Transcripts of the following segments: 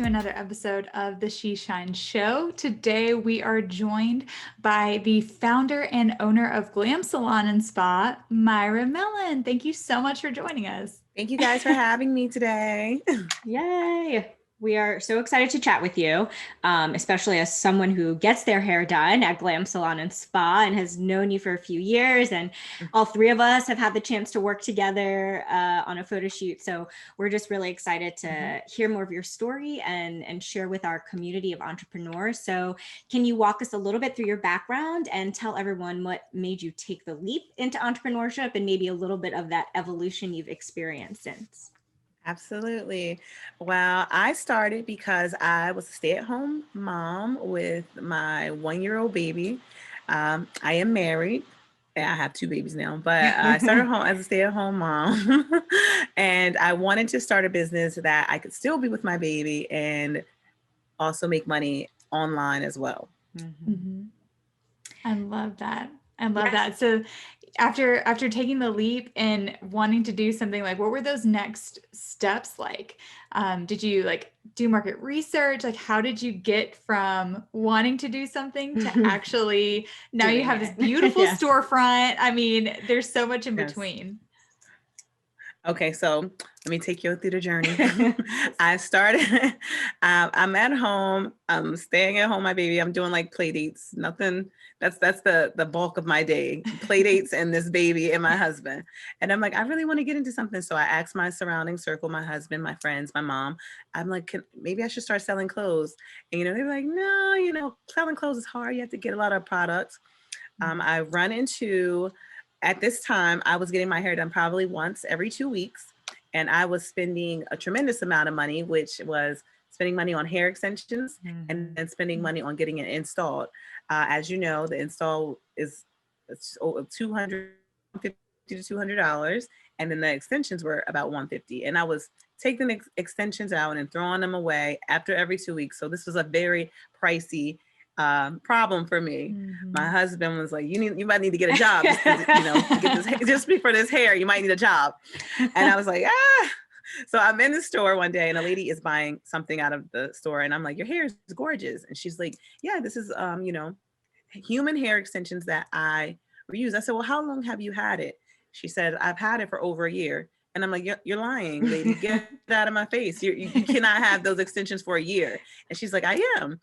to another episode of the She Shine Show. Today we are joined by the founder and owner of Glam Salon and Spa, Myra Mellen. Thank you so much for joining us. Thank you guys for having me today. Yay. We are so excited to chat with you, especially as someone who gets their hair done at Glam Salon and Spa and has known you for a few years. And all three of us have had the chance to work together on a photo shoot. So we're just really excited to hear more of your story and share with our community of entrepreneurs. So can you walk us a little bit through your background and tell everyone what made you take the leap into entrepreneurship and maybe a little bit of that evolution you've experienced since? Absolutely. Well, I started because I was a stay-at-home mom with my 1-year-old baby. I am married. And I have 2 babies now, but I started home as a stay-at-home mom. And I wanted to start a business that I could still be with my baby and also make money online as well. Mm-hmm. I love that. I love that. So after taking the leap and wanting to do something, like, what were those next steps like? Did you do market research? Like, how did you get from wanting to do something to actually now you have this beautiful storefront? I mean, there's so much in between. Okay, so let me take you through the journey. I started, I'm at home, I'm staying at home, my baby, I'm doing like play dates, nothing, that's the bulk of my day, play dates and this baby and my husband. And I'm like, I really want to get into something. So I asked my surrounding circle, my husband, my friends, my mom, I'm like, maybe I should start selling clothes. And, they were like, no, selling clothes is hard. You have to get a lot of products. I run into, at this time, I was getting my hair done probably once every 2 weeks, and I was spending a tremendous amount of money, which was spending money on hair extensions and then spending money on getting it installed. As you know, the install is $250 to $200, and then the extensions were about $150. And I was taking the extensions out and throwing them away after every 2 weeks. So this was a very pricey problem for me. My husband was like, you might need to get a job, just, to get this, just for this hair, you might need a job. And I was like, So I'm in the store one day and a lady is buying something out of the store. And I'm like, your hair is gorgeous. And she's like, yeah, this is, human hair extensions that I reuse. I said, well, how long have you had it? She said, I've had it for over a year. And I'm like, you're lying, lady, get out of my face. You cannot have those extensions for a year. And she's like, I am.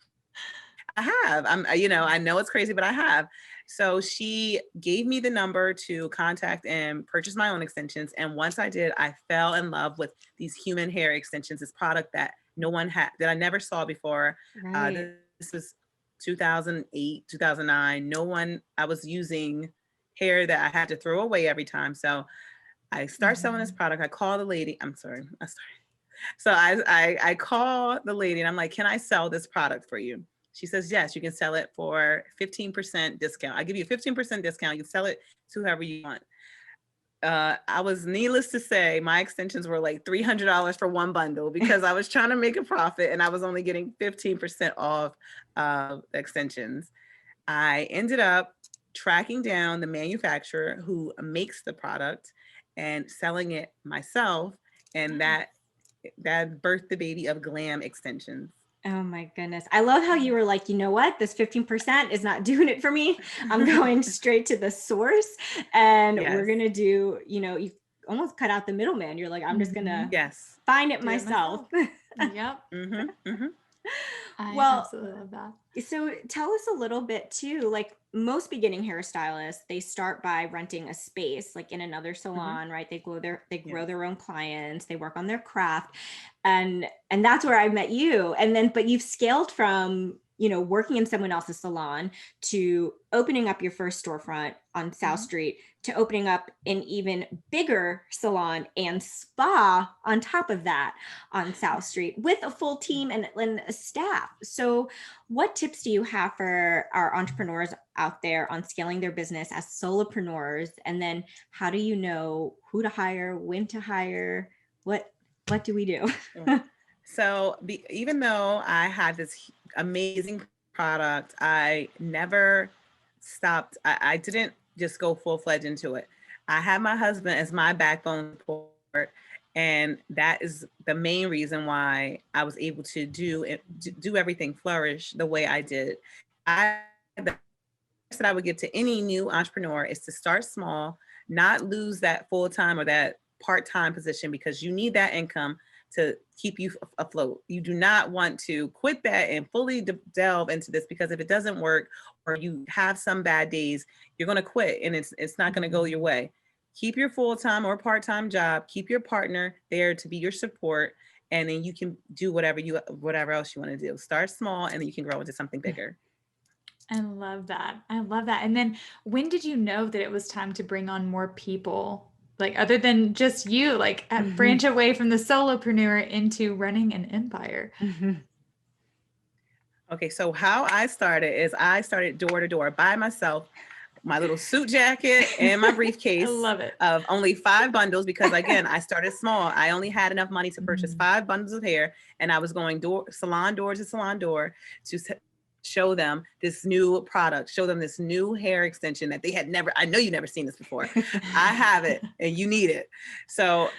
I have. I know it's crazy, but I have. So she gave me the number to contact and purchase my own extensions. And once I did, I fell in love with these human hair extensions, this product that no one had, that I never saw before. Right. This was 2008, 2009. I was using hair that I had to throw away every time. So I start selling this product. I call the lady. So I call the lady and I'm like, can I sell this product for you? She says, yes, you can sell it for 15% discount. I give you a 15% discount. You can sell it to whoever you want. I was, needless to say, my extensions were like $300 for one bundle because I was trying to make a profit and I was only getting 15% off extensions. I ended up tracking down the manufacturer who makes the product and selling it myself. And that birthed the baby of Glam extensions. Oh my goodness. I love how you were like, you know what? This 15% is not doing it for me. I'm going straight to the source and we're going to do, you almost cut out the middleman. You're like, I'm just going to find it myself. Yep. I absolutely love that. So tell us a little bit too, like most beginning hairstylists, they start by renting a space, like in another salon, right? They grow their own clients, they work on their craft. And that's where I met you. And then, but you've scaled from, working in someone else's salon to opening up your first storefront on South Street to opening up an even bigger salon and spa on top of that on South Street with a full team and a staff. So what tips do you have for our entrepreneurs out there on scaling their business as solopreneurs? And then how do you know who to hire, when to hire? What do we do? So even though I had this amazing product, I never stopped. I didn't just go full-fledged into it. I had my husband as my backbone support. And that is the main reason why I was able to do everything flourish the way I did. The that I would give to any new entrepreneur is to start small, not lose that full time or that part time position, because you need that income to keep you afloat. You do not want to quit that and fully delve into this, because if it doesn't work or you have some bad days, you're going to quit and it's not going to go your way. Keep your full time or part time job. Keep your partner there to be your support, and then you can do whatever else you want to do. Start small, and then you can grow into something bigger. I love that. I love that. And then when did you know that it was time to bring on more people? Like other than just you, like branch away from the solopreneur into running an empire. Okay, so how I started is I started door to door by myself, my little suit jacket and my I briefcase love it. of only 5 bundles, because again, I started small. I only had enough money to purchase 5 bundles of hair, and I was going salon door to salon door to show them this new product, show them this new hair extension that they had never, I know you never seen this before. I have it and you need it. So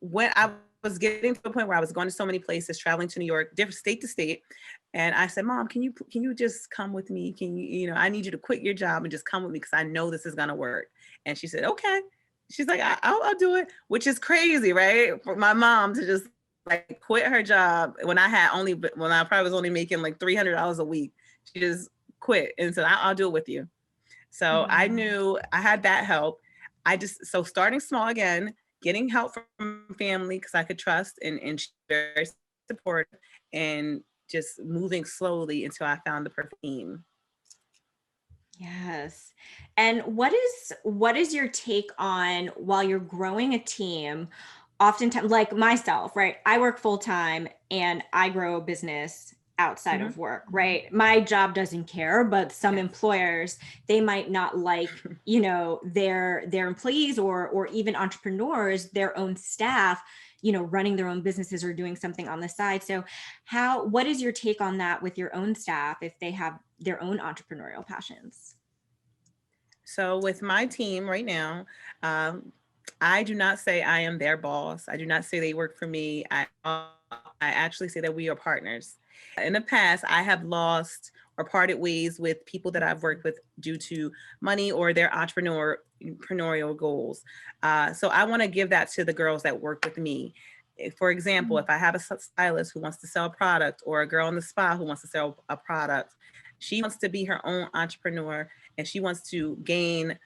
when I was getting to the point where I was going to so many places, traveling to New York, different state to state, and I said, Mom, can you just come with me? Can I need you to quit your job and just come with me, because I know this is gonna work. And she said, okay. She's like, I'll do it, which is crazy, right? For my mom to just like quit her job when I probably was only making like $300 a week. She just quit and said, I'll do it with you. So I knew I had that help. So starting small again, getting help from family because I could trust and very supportive, and just moving slowly until I found the perfect team. Yes. And what is your take on, while you're growing a team, oftentimes like myself, right? I work full time and I grow a business outside of work, right? My job doesn't care, but some employers, they might not like, their employees or even entrepreneurs, their own staff, running their own businesses or doing something on the side. So what is your take on that with your own staff if they have their own entrepreneurial passions? So with my team right now, I do not say I am their boss. I do not say they work for me. I actually say that we are partners. In the past, I have lost or parted ways with people that I've worked with due to money or their entrepreneurial goals. So I want to give that to the girls that work with me. For example, if I have a stylist who wants to sell a product, or a girl in the spa who wants to sell a product, she wants to be her own entrepreneur and she wants to gain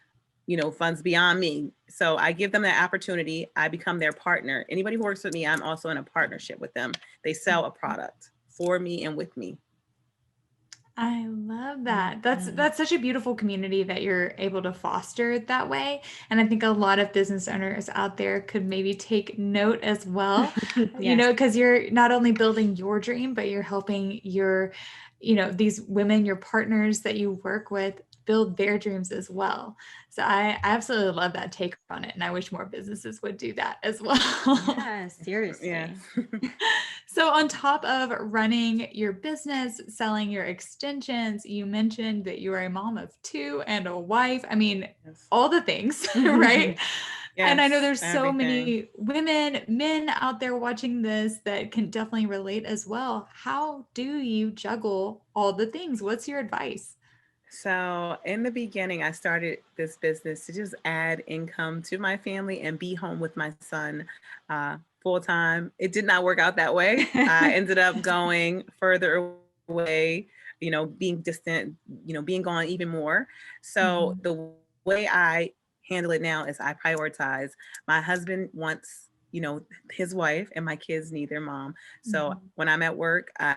funds beyond me. So I give them that opportunity. I become their partner. Anybody who works with me, I'm also in a partnership with them. They sell a product for me and with me. I love that. That's such a beautiful community that you're able to foster that way. And I think a lot of business owners out there could maybe take note as well, Yes. because you're not only building your dream, but you're helping these women, your partners that you work with, build their dreams as well. So I absolutely love that take on it. And I wish more businesses would do that as well. Yeah, seriously. Yeah. So on top of running your business, selling your extensions, you mentioned that you are a mom of 2 and a wife. I mean, all the things, right? And I know there's so many women, men out there watching this that can definitely relate as well. How do you juggle all the things? What's your advice? So in the beginning, I started this business to just add income to my family and be home with my son full time. It did not work out that way. I ended up going further away, being distant, being gone even more. So the way I handle it now is I prioritize. My husband wants, his wife, and my kids need their mom. So when I'm at work, I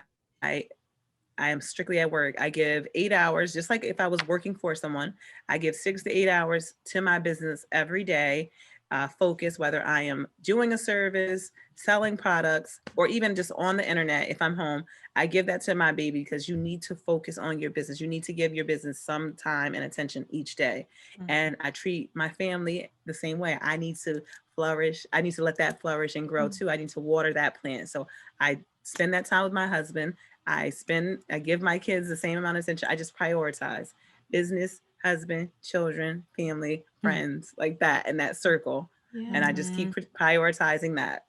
I am strictly at work. I give 8 hours, just like if I was working for someone. I give 6 to 8 hours to my business every day. Focus, whether I am doing a service, selling products, or even just on the internet. If I'm home, I give that to my baby, because you need to focus on your business. You need to give your business some time and attention each day. And I treat my family the same way. I need to flourish. I need to let that flourish and grow too. I need to water that plant. So I spend that time with my husband. I give my kids the same amount of attention. I just prioritize business, husband, children, family, friends, like that, in that circle. And I just keep prioritizing that.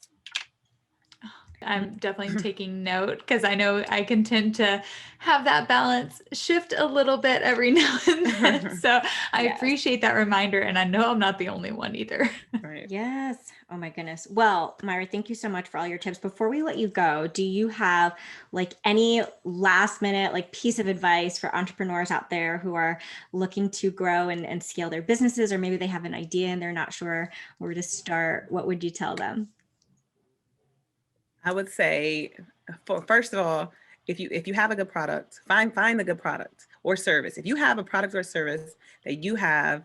I'm definitely taking note because I know I can tend to have that balance shift a little bit every now and then. So I appreciate that reminder. And I know I'm not the only one either. Right. Yes. Oh my goodness. Well, Myra, thank you so much for all your tips. Before we let you go, do you have like any last minute like piece of advice for entrepreneurs out there who are looking to grow and scale their businesses, or maybe they have an idea and they're not sure where to start? What would you tell them? I would say, first of all, if you have a good product, find the good product or service. If you have a product or service that you have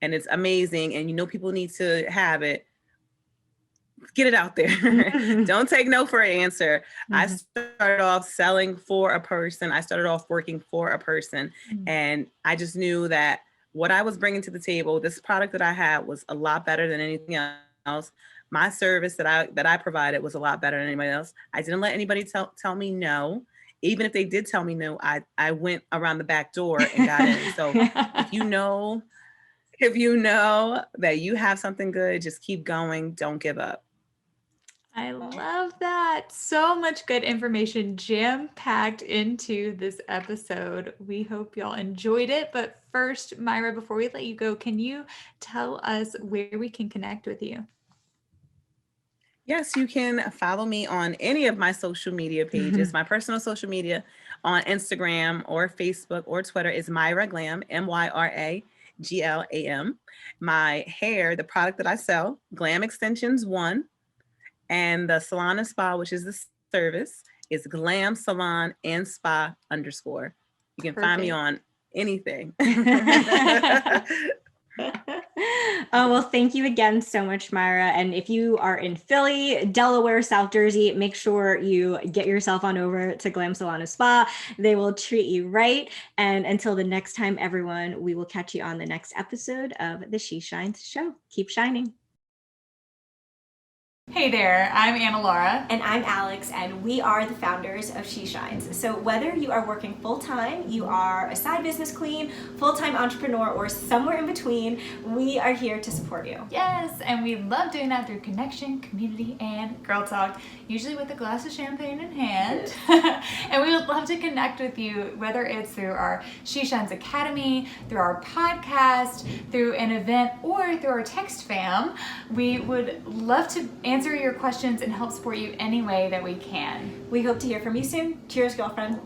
and it's amazing and you know people need to have it, get it out there. Don't take no for an answer. I started off selling for a person. I started off working for a person, and I just knew that what I was bringing to the table, this product that I had was a lot better than anything else. My service that I provided was a lot better than anybody else. I didn't let anybody tell me no. Even if they did tell me no, I went around the back door and got in. So if you know that you have something good, just keep going. Don't give up. I love that. So much good information jam-packed into this episode. We hope y'all enjoyed it. But first, Myra, before we let you go, can you tell us where we can connect with you? Yes, you can follow me on any of my social media pages. My personal social media on Instagram or Facebook or Twitter is Myra Glam, MyraGlam. My hair, the product that I sell, Glam Extensions 1, and the Salon and Spa, which is the service, is Glam Salon and Spa _. You can find me on anything. Oh, well, thank you again so much, Myra. And if you are in Philly, Delaware, South Jersey, make sure you get yourself on over to Glam Salon and Spa. They will treat you right. And until the next time, everyone, we will catch you on the next episode of the She Shines Show. Keep shining. Hey there, I'm Anna Laura. And I'm Alex, and we are the founders of She Shines. So whether you are working full-time, you are a side business queen, full-time entrepreneur, or somewhere in between, we are here to support you. Yes, and we love doing that through connection, community, and girl talk, usually with a glass of champagne in hand. And we would love to connect with you, whether it's through our She Shines Academy, through our podcast, through an event, or through our text fam. We would love to answer your questions and help support you any way that we can. We hope to hear from you soon. Cheers, girlfriend.